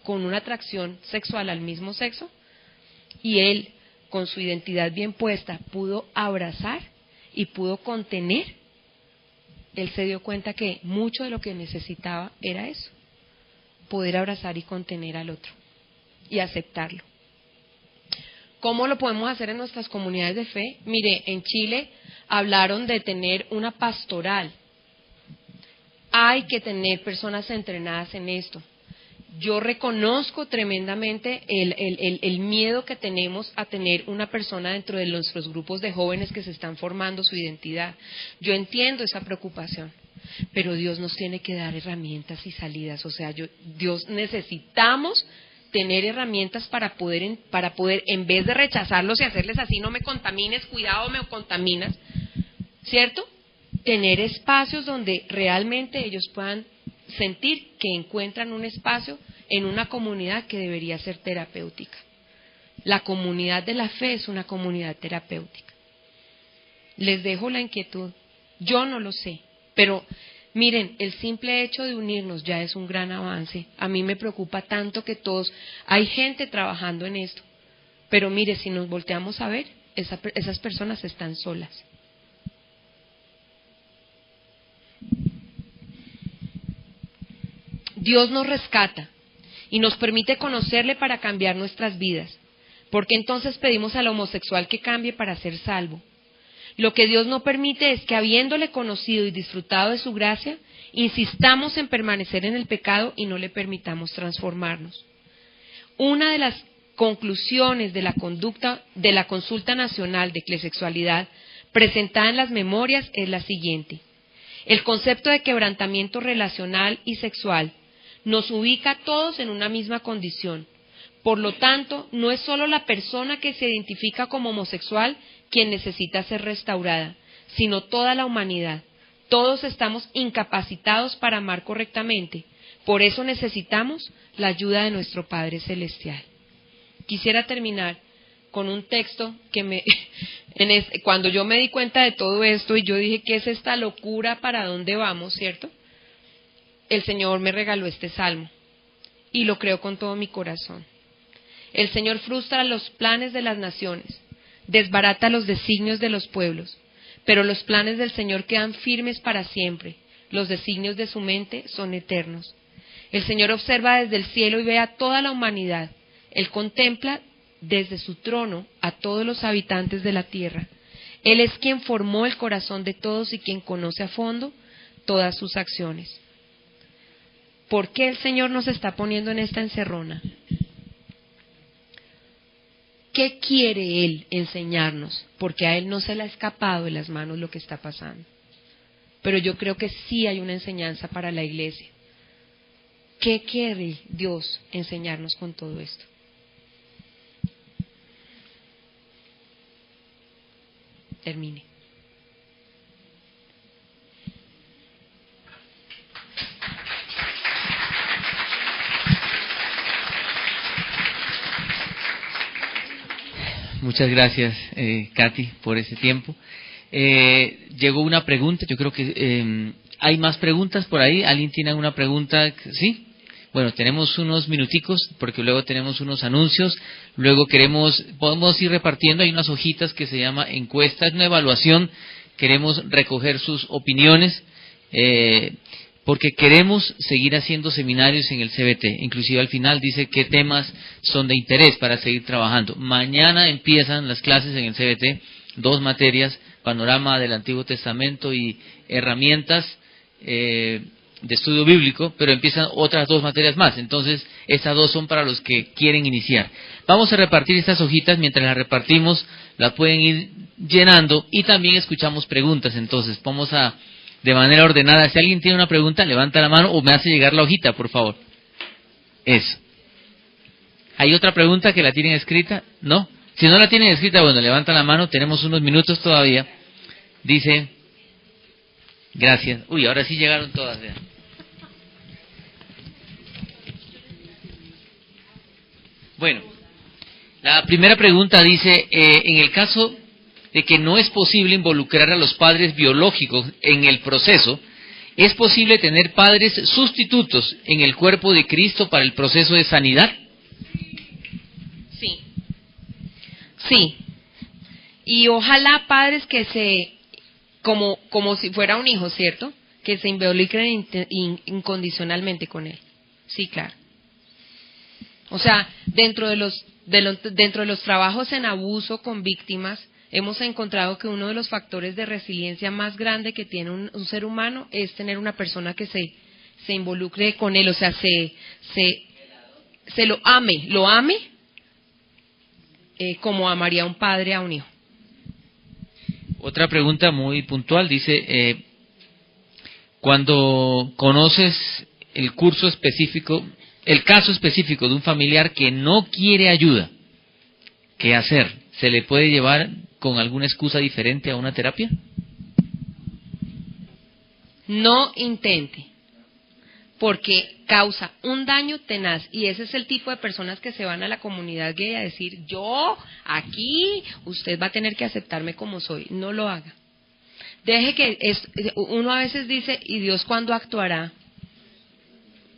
con una atracción sexual al mismo sexo, y él, con su identidad bien puesta, pudo abrazar y pudo contener, él se dio cuenta que mucho de lo que necesitaba era eso, poder abrazar y contener al otro y aceptarlo. ¿Cómo lo podemos hacer en nuestras comunidades de fe? Mire, en Chile hablaron de tener una pastoral. Hay que tener personas entrenadas en esto. Yo reconozco tremendamente el miedo que tenemos a tener una persona dentro de nuestros grupos de jóvenes que se están formando su identidad. Yo entiendo esa preocupación, pero Dios nos tiene que dar herramientas y salidas. O sea, Dios necesitamos tener herramientas para poder, en vez de rechazarlos y hacerles así, no me contamines, cuidado, me contaminas, ¿cierto? Tener espacios donde realmente ellos puedan sentir que encuentran un espacio en una comunidad que debería ser terapéutica. La comunidad de la fe es una comunidad terapéutica. Les dejo la inquietud. Yo no lo sé, pero miren, el simple hecho de unirnos ya es un gran avance. A mí me preocupa tanto que hay gente trabajando en esto, pero mire, si nos volteamos a ver, esas personas están solas. Dios nos rescata y nos permite conocerle para cambiar nuestras vidas. ¿Por qué entonces pedimos al homosexual que cambie para ser salvo? Lo que Dios no permite es que, habiéndole conocido y disfrutado de su gracia, insistamos en permanecer en el pecado y no le permitamos transformarnos. Una de las conclusiones de la Consulta Nacional de Eclesiasexualidad presentada en las memorias es la siguiente: el concepto de quebrantamiento relacional y sexual nos ubica a todos en una misma condición. Por lo tanto, no es solo la persona que se identifica como homosexual quien necesita ser restaurada, sino toda la humanidad. Todos estamos incapacitados para amar correctamente. Por eso necesitamos la ayuda de nuestro Padre Celestial. Quisiera terminar con un texto que cuando yo me di cuenta de todo esto y yo dije, ¿qué es esta locura? ¿Para dónde vamos? ¿Cierto? El Señor me regaló este salmo y lo creo con todo mi corazón. El Señor frustra los planes de las naciones, desbarata los designios de los pueblos, pero los planes del Señor quedan firmes para siempre, los designios de su mente son eternos. El Señor observa desde el cielo y ve a toda la humanidad. Él contempla desde su trono a todos los habitantes de la tierra. Él es quien formó el corazón de todos y quien conoce a fondo todas sus acciones. ¿Por qué el Señor nos está poniendo en esta encerrona? ¿Qué quiere Él enseñarnos? Porque a Él no se le ha escapado de las manos lo que está pasando. Pero yo creo que sí hay una enseñanza para la iglesia. ¿Qué quiere Dios enseñarnos con todo esto? Termine. Muchas gracias, Katy, por ese tiempo. Llegó una pregunta, yo creo que hay más preguntas por ahí. ¿Alguien tiene alguna pregunta? ¿Sí? Bueno, tenemos unos minuticos porque luego tenemos unos anuncios. Luego podemos ir repartiendo, hay unas hojitas que se llama encuesta, es una evaluación. Queremos recoger sus opiniones porque queremos seguir haciendo seminarios en el CBT. Inclusive al final dice qué temas son de interés para seguir trabajando. Mañana empiezan las clases en el CBT, 2 materias, panorama del Antiguo Testamento y herramientas de estudio bíblico, pero empiezan otras 2 materias más. Entonces, estas 2 son para los que quieren iniciar. Vamos a repartir estas hojitas. Mientras las repartimos, las pueden ir llenando y también escuchamos preguntas. Entonces, vamos a, de manera ordenada, si alguien tiene una pregunta, levanta la mano o me hace llegar la hojita, por favor. Eso. ¿Hay otra pregunta que la tienen escrita? ¿No? Si no la tienen escrita, bueno, levanta la mano, tenemos unos minutos todavía. Dice, gracias. Uy, ahora sí llegaron todas. Vean. Bueno, la primera pregunta dice, en el caso de que no es posible involucrar a los padres biológicos en el proceso, ¿es posible tener padres sustitutos en el cuerpo de Cristo para el proceso de sanidad? Sí. Sí. Y ojalá padres que como si fuera un hijo, ¿cierto? Que se involucren incondicionalmente con él. Sí, claro. O sea, dentro de los trabajos en abuso con víctimas, hemos encontrado que uno de los factores de resiliencia más grande que tiene un ser humano es tener una persona que se involucre con él, o sea, se lo ame como amaría un padre a un hijo. Otra pregunta muy puntual, dice, cuando conoces el curso específico, el caso específico de un familiar que no quiere ayuda, ¿qué hacer? ¿Se le puede llevar con alguna excusa diferente a una terapia? No intente, porque causa un daño tenaz, y ese es el tipo de personas que se van a la comunidad gay a decir, yo, aquí, usted va a tener que aceptarme como soy. No lo haga. Deje que, uno a veces dice, ¿y Dios cuándo actuará?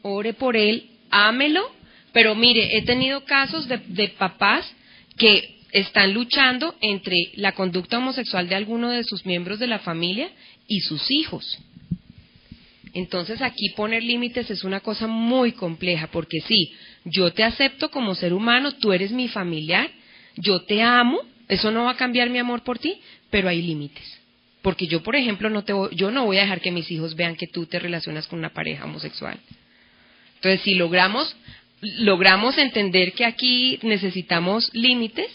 Ore por él, ámelo, pero mire, he tenido casos de papás que están luchando entre la conducta homosexual de alguno de sus miembros de la familia y sus hijos. Entonces aquí poner límites es una cosa muy compleja, porque sí, yo te acepto como ser humano, tú eres mi familiar, yo te amo, eso no va a cambiar mi amor por ti, pero hay límites. Porque yo, por ejemplo, yo no voy a dejar que mis hijos vean que tú te relacionas con una pareja homosexual. Entonces, si logramos entender que aquí necesitamos límites,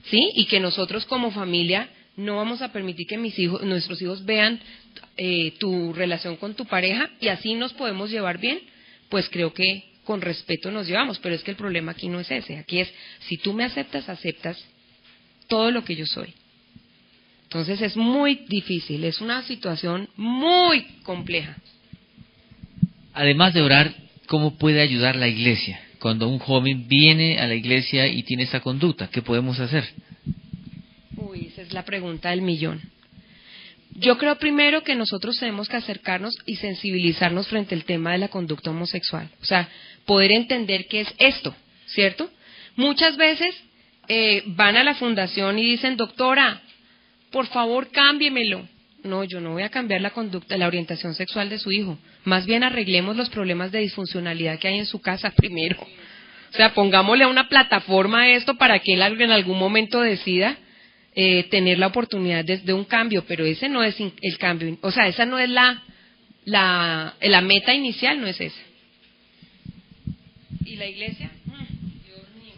¿sí? Y que nosotros como familia no vamos a permitir que nuestros hijos vean tu relación con tu pareja y así nos podemos llevar bien, pues creo que con respeto nos llevamos, pero es que el problema aquí no es ese, aquí es, si tú me aceptas, aceptas todo lo que yo soy. Entonces es muy difícil, es una situación muy compleja. Además de orar, ¿cómo puede ayudar la iglesia? Cuando un joven viene a la iglesia y tiene esa conducta, ¿qué podemos hacer? Uy, esa es la pregunta del millón. Yo creo primero que nosotros tenemos que acercarnos y sensibilizarnos frente al tema de la conducta homosexual. O sea, poder entender qué es esto, ¿cierto? Muchas veces van a la fundación y dicen, doctora, por favor cámbiemelo. No, yo no voy a cambiar la conducta, la orientación sexual de su hijo. Más bien arreglemos los problemas de disfuncionalidad que hay en su casa primero. O sea, pongámosle una plataforma a esto para que él en algún momento decida tener la oportunidad de un cambio, pero ese no es el cambio, o sea, esa no es la meta inicial, no es esa. ¿Y la iglesia? Dios mío.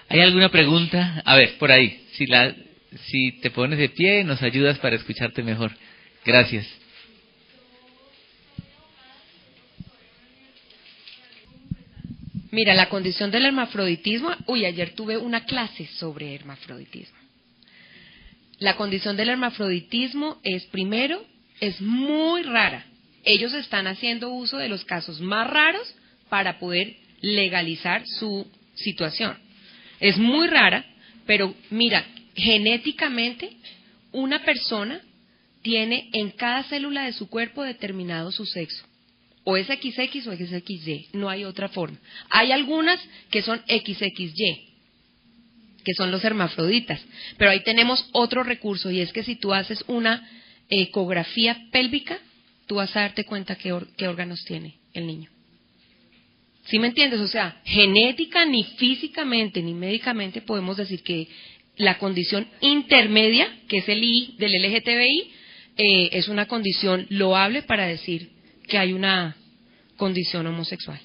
¿Hay alguna pregunta? A ver, por ahí, si te pones de pie, nos ayudas para escucharte mejor. Gracias. Mira, la condición del hermafroditismo, ayer tuve una clase sobre hermafroditismo. La condición del hermafroditismo es muy rara. Ellos están haciendo uso de los casos más raros para poder legalizar su situación. Es muy rara, pero mira, genéticamente una persona tiene en cada célula de su cuerpo determinado su sexo. O es XX o es XY, no hay otra forma. Hay algunas que son XXY, que son los hermafroditas, pero ahí tenemos otro recurso, y es que si tú haces una ecografía pélvica, tú vas a darte cuenta qué órganos tiene el niño. ¿Sí me entiendes? O sea, genética, ni físicamente, ni médicamente podemos decir que la condición intermedia, que es el I del LGTBI, es una condición loable para decir que hay una condición homosexual.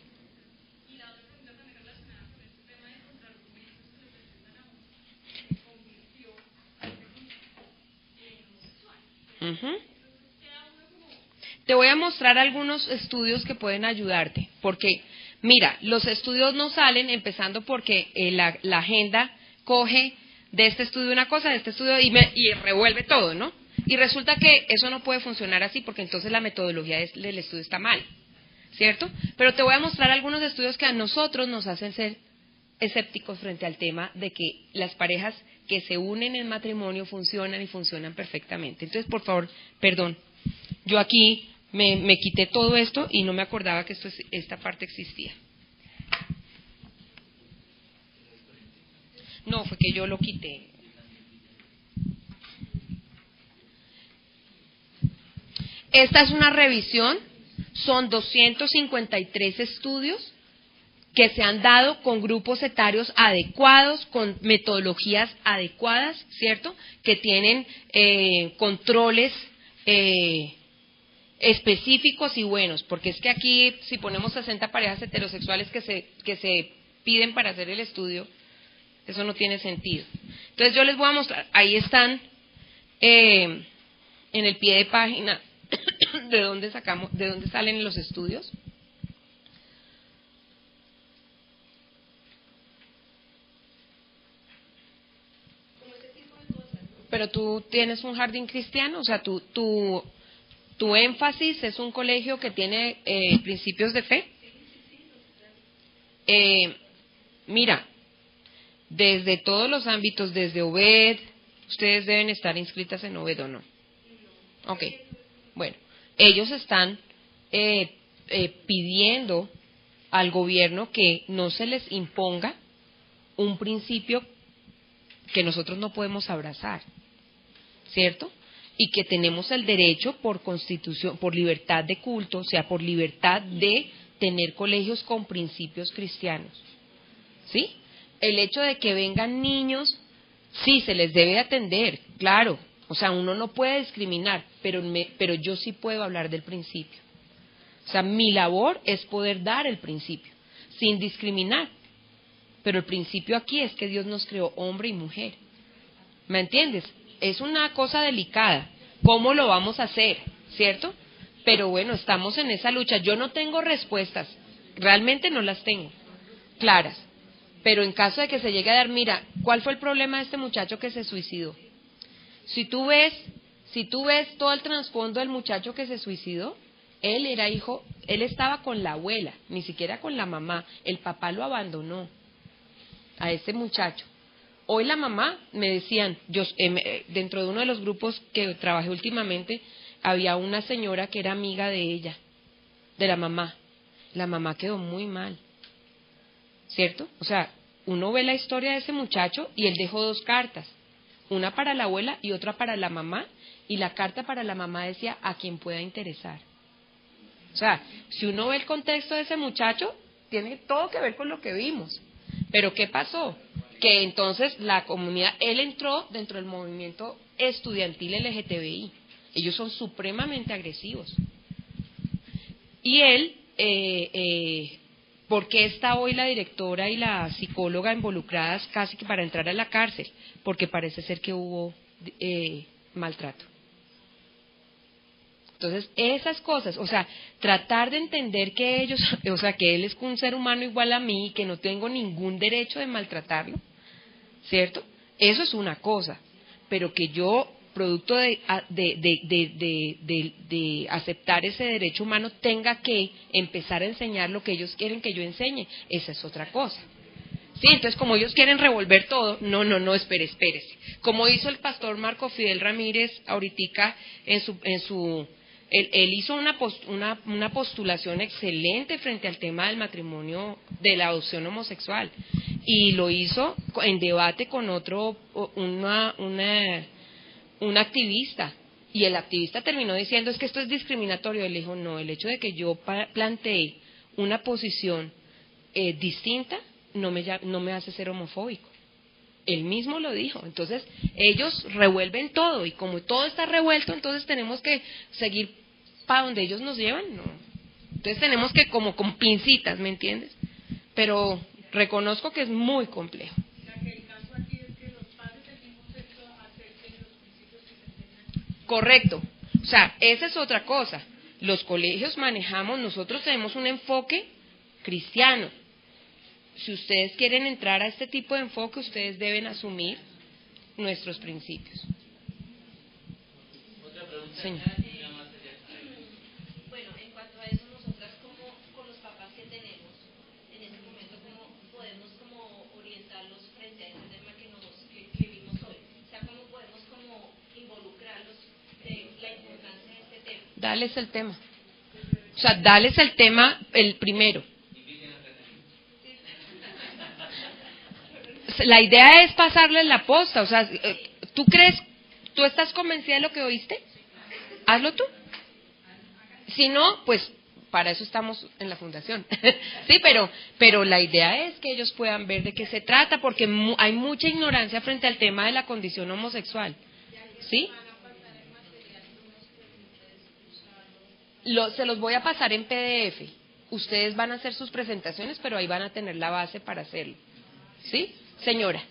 Uh-huh. Te voy a mostrar algunos estudios que pueden ayudarte, porque mira, los estudios no salen empezando porque la agenda coge de este estudio una cosa, de este estudio y revuelve todo, ¿no? Y resulta que eso no puede funcionar así porque entonces la metodología del estudio está mal, ¿cierto? Pero te voy a mostrar algunos estudios que a nosotros nos hacen ser escépticos frente al tema de que las parejas que se unen en matrimonio funcionan y funcionan perfectamente. Entonces, por favor, perdón, yo aquí me quité todo esto y no me acordaba que esta parte existía. No, fue que yo lo quité. Esta es una revisión, son 253 estudios que se han dado con grupos etarios adecuados, con metodologías adecuadas, ¿cierto? Que tienen controles específicos y buenos, porque es que aquí si ponemos 60 parejas heterosexuales que se piden para hacer el estudio, eso no tiene sentido. Entonces yo les voy a mostrar, ahí están en el pie de página de dónde salen los estudios. Pero tú tienes un jardín cristiano, o sea, tu énfasis es un colegio que tiene principios de fe. Mira, desde todos los ámbitos, desde Obed, ustedes deben estar inscritas en Obed, ¿o no? Ok, bueno, ellos están pidiendo al gobierno que no se les imponga un principio que nosotros no podemos abrazar, ¿cierto? Y que tenemos el derecho por constitución, por libertad de culto, o sea, por libertad de tener colegios con principios cristianos, ¿sí? El hecho de que vengan niños, sí, se les debe atender, claro, o sea, uno no puede discriminar, pero yo sí puedo hablar del principio. O sea, mi labor es poder dar el principio, sin discriminar. Pero el principio aquí es que Dios nos creó hombre y mujer. ¿Me entiendes? Es una cosa delicada. ¿Cómo lo vamos a hacer? ¿Cierto? Pero bueno, estamos en esa lucha. Yo no tengo respuestas. Realmente no las tengo claras. Pero en caso de que se llegue a dar, mira, ¿cuál fue el problema de este muchacho que se suicidó? Si tú ves todo el trasfondo del muchacho que se suicidó, él era hijo, él estaba con la abuela, ni siquiera con la mamá. El papá lo abandonó a ese muchacho. Hoy la mamá, me decían, dentro de uno de los grupos que trabajé últimamente, había una señora que era amiga de ella, de la mamá. La mamá quedó muy mal, ¿cierto? O sea, uno ve la historia de ese muchacho y él dejó 2 cartas, una para la abuela y otra para la mamá, y la carta para la mamá decía a quien pueda interesar. O sea, si uno ve el contexto de ese muchacho, tiene todo que ver con lo que vimos. Pero ¿qué pasó? Que entonces la comunidad, él entró dentro del movimiento estudiantil LGTBI. Ellos son supremamente agresivos. Y él, ¿por qué está hoy la directora y la psicóloga involucradas casi que para entrar a la cárcel? Porque parece ser que hubo maltrato. Entonces, esas cosas, o sea, tratar de entender que ellos, o sea, que él es un ser humano igual a mí, que no tengo ningún derecho de maltratarlo, ¿cierto? Eso es una cosa, pero que yo, producto de aceptar ese derecho humano, tenga que empezar a enseñar lo que ellos quieren que yo enseñe, esa es otra cosa. Sí, entonces como ellos quieren revolver todo, no, espérese. Como hizo el pastor Marco Fidel Ramírez ahoritica él hizo una postulación excelente frente al tema del matrimonio, de la adopción homosexual, y lo hizo en debate con un activista, y el activista terminó diciendo, es que esto es discriminatorio. Él dijo, no, el hecho de que yo planteé una posición distinta no me hace ser homofóbico. Él mismo lo dijo. Entonces ellos revuelven todo, y como todo está revuelto, entonces tenemos que seguir para donde ellos nos llevan. Entonces tenemos que como con pincitas, ¿me entiendes? Pero reconozco que es muy complejo. Correcto. O sea, esa es otra cosa. Los colegios manejamos, nosotros tenemos un enfoque cristiano. Si ustedes quieren entrar a este tipo de enfoque, ustedes deben asumir nuestros principios. Otra pregunta. Señor. Bueno, en cuanto a eso, nosotras como con los papás que tenemos en este momento, ¿cómo podemos como orientarlos frente a ese tema que vimos hoy? O sea, ¿cómo podemos como involucrarlos de la importancia de este tema? Dales el tema. O sea, dales el tema el primero. La idea es pasarles la posta. O sea, ¿tú crees, tú estás convencida de lo que oíste? Hazlo tú. Si no, pues para eso estamos en la fundación. Sí, pero la idea es que ellos puedan ver de qué se trata, porque hay mucha ignorancia frente al tema de la condición homosexual. ¿Sí? Se los voy a pasar en PDF. Ustedes van a hacer sus presentaciones, pero ahí van a tener la base para hacerlo. ¿Sí? Señora.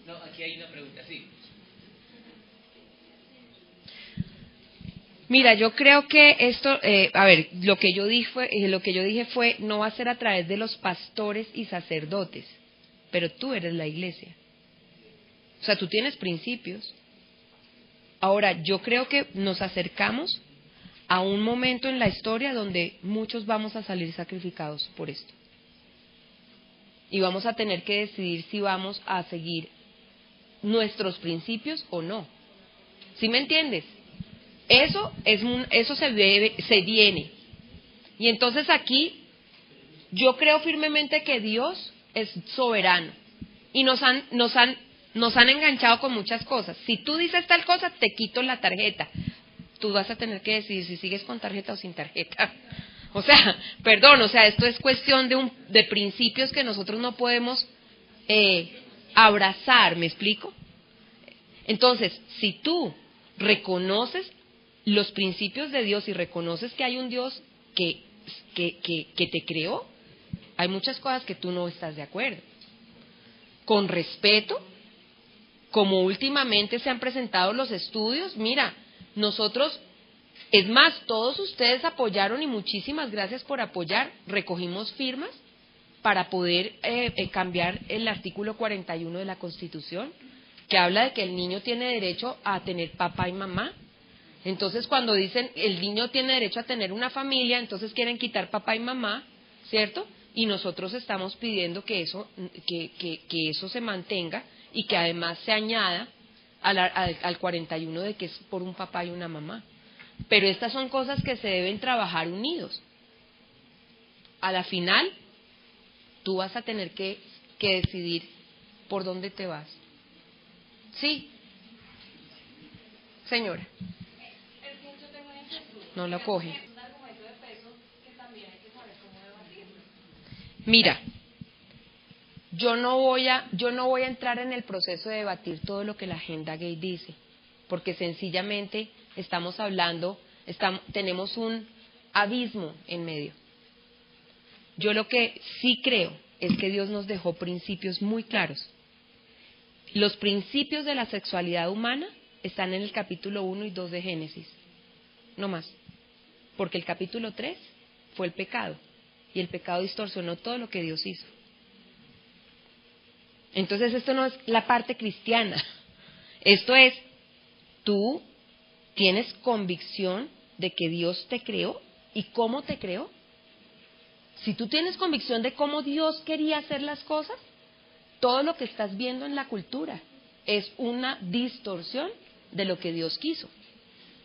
No, aquí hay una pregunta, sí. Mira, yo creo que esto, lo que yo dije fue, no va a ser a través de los pastores y sacerdotes, pero tú eres la iglesia. O sea, tú tienes principios. Ahora, yo creo que nos acercamos a un momento en la historia donde muchos vamos a salir sacrificados por esto. Y vamos a tener que decidir si vamos a seguir nuestros principios o no. ¿Sí me entiendes? Eso se viene. Y entonces aquí yo creo firmemente que Dios es soberano y nos han enganchado con muchas cosas. Si tú dices tal cosa, te quito la tarjeta. Tú vas a tener que decidir si sigues con tarjeta o sin tarjeta. O sea, esto es cuestión de principios que nosotros no podemos abrazar, ¿me explico? Entonces, si tú reconoces los principios de Dios y reconoces que hay un Dios que te creó, hay muchas cosas que tú no estás de acuerdo. Con respeto, como últimamente se han presentado los estudios, mira, nosotros, es más, todos ustedes apoyaron y muchísimas gracias por apoyar, recogimos firmas para poder cambiar el artículo 41 de la Constitución, que habla de que el niño tiene derecho a tener papá y mamá. Entonces, cuando dicen el niño tiene derecho a tener una familia, entonces quieren quitar papá y mamá, ¿cierto? Y nosotros estamos pidiendo que eso se mantenga y que además se añada al 41 de que es por un papá y una mamá. Pero estas son cosas que se deben trabajar unidos. A la final, tú vas a tener que decidir por dónde te vas. Sí, señora. No lo coge. Mira, yo no voy a entrar en el proceso de debatir todo lo que la agenda gay dice, porque sencillamente estamos hablando, tenemos un abismo en medio. Yo lo que sí creo es que Dios nos dejó principios muy claros. Los principios de la sexualidad humana están en el capítulo 1 y 2 de Génesis, no más, porque el capítulo 3 fue el pecado, y el pecado distorsionó todo lo que Dios hizo. Entonces esto no es la parte cristiana, esto es, tú tienes convicción de que Dios te creó y cómo te creó. Si tú tienes convicción de cómo Dios quería hacer las cosas, todo lo que estás viendo en la cultura es una distorsión de lo que Dios quiso.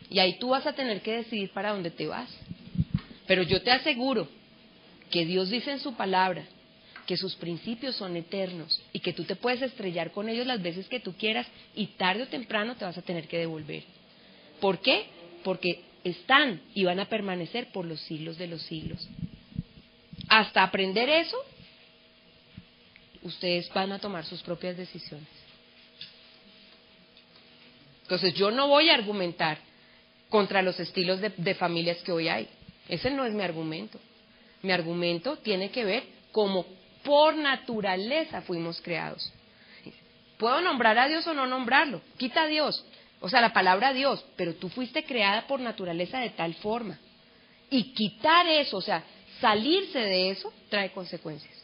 Y ahí tú vas a tener que decidir para dónde te vas. Pero yo te aseguro que Dios dice en su palabra que sus principios son eternos y que tú te puedes estrellar con ellos las veces que tú quieras y tarde o temprano te vas a tener que devolver. ¿Por qué? Porque están y van a permanecer por los siglos de los siglos. Hasta aprender eso, ustedes van a tomar sus propias decisiones. Entonces yo no voy a argumentar contra los estilos de familias que hoy hay. Ese no es mi argumento. Mi argumento tiene que ver como por naturaleza fuimos creados. Puedo nombrar a Dios o no nombrarlo, quita a Dios, o sea, la palabra Dios, pero tú fuiste creada por naturaleza de tal forma. Y quitar eso, o sea, salirse de eso, trae consecuencias.